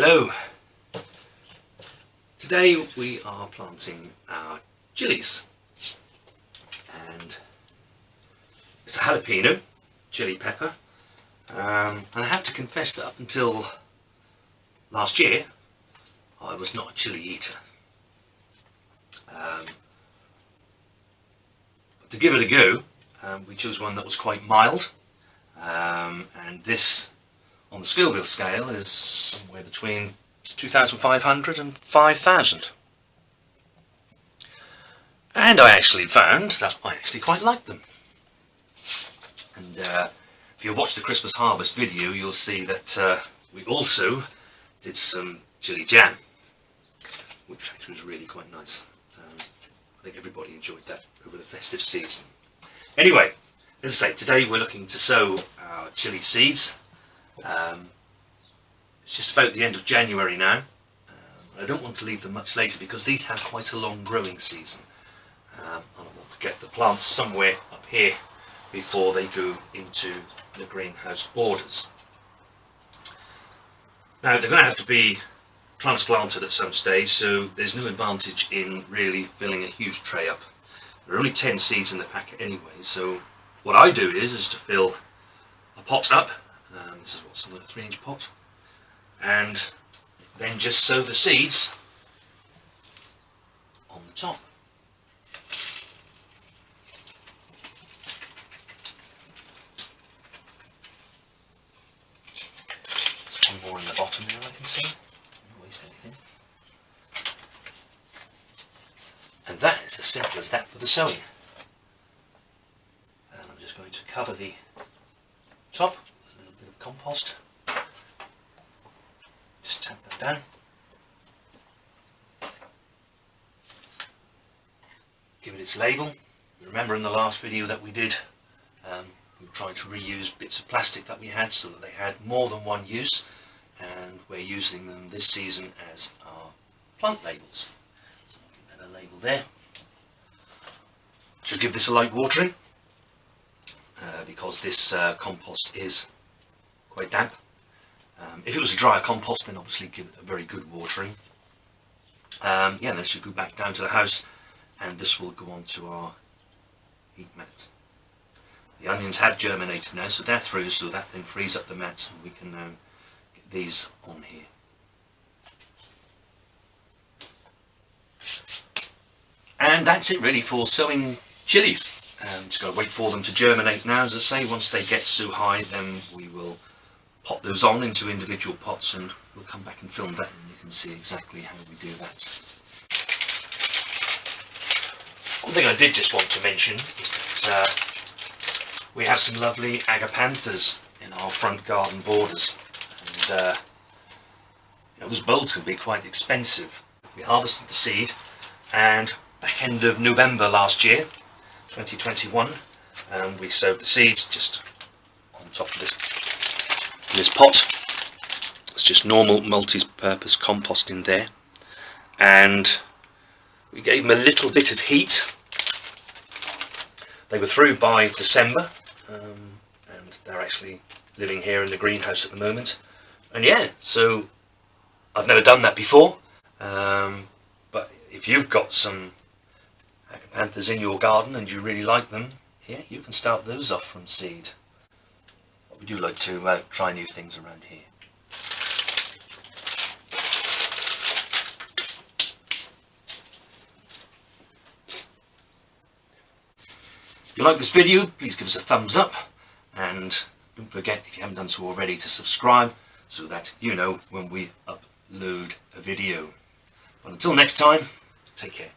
Hello! Today we are planting our chilies, and it's a jalapeno, chili pepper, and I have to confess that up until last year I was not a chili eater. But to give it a go, we chose one that was quite mild, and this on the Scoville scale is somewhere between 2,500 and 5,000. And I actually found that I actually quite liked them. And if you watch the Christmas harvest video, you'll see that we also did some chili jam, which actually was really quite nice. I think everybody enjoyed that over the festive season. Anyway, as I say, today we're looking to sow our chili seeds. It's just about the end of January now. I don't want to leave them much later because these have quite a long growing season. And I want to get the plants somewhere up here before they go into the greenhouse borders. Now they're going to have to be transplanted at some stage, so there's no advantage in really filling a huge tray up. There are only 10 seeds in the packet anyway, so what I do is to fill a pot up. This is what's in a 3-inch pot, and then just sow the seeds on the top. There's one more in the bottom there I can see. Don't waste anything. And that is as simple as that for the sowing. And I'm just going to cover the top with a little bit of compost. Just tap that down. Give it its label. Remember in the last video that we did, we were trying to reuse bits of plastic that we had so that they had more than one use, and we're using them this season as our plant labels. So I'll give that a label there. Should give this a light watering because this compost is quite damp. If it was a drier compost, then obviously give it a very good watering. Yeah, then this should go back down to the house, and this will go on to our heat mat. The onions have germinated now, so they're through, so that then frees up the mat, and we can now get these on here. And that's it really for sowing chilies. Just got to wait for them to germinate now. As I say, once they get so high, then we will pop those on into individual pots, and we'll come back and film that, and you can see exactly how we do that. One thing I did just want to mention is that we have some lovely Agapanthus in our front garden borders, and those bulbs can be quite expensive. We harvested the seed, and back end of November last year, 2021, we sowed the seeds just on top of this pot. It's just normal multi-purpose compost in there, and we gave them a little bit of heat. They were through by December, and they're actually living here in the greenhouse at the moment. And yeah, so I've never done that before, but if you've got some Agapanthus in your garden and you really like them, yeah, you can start those off from seed. We do like to try new things around here. If you like this video, please give us a thumbs up, and don't forget, if you haven't done so already, to subscribe so that you know when we upload a video. But until next time, take care.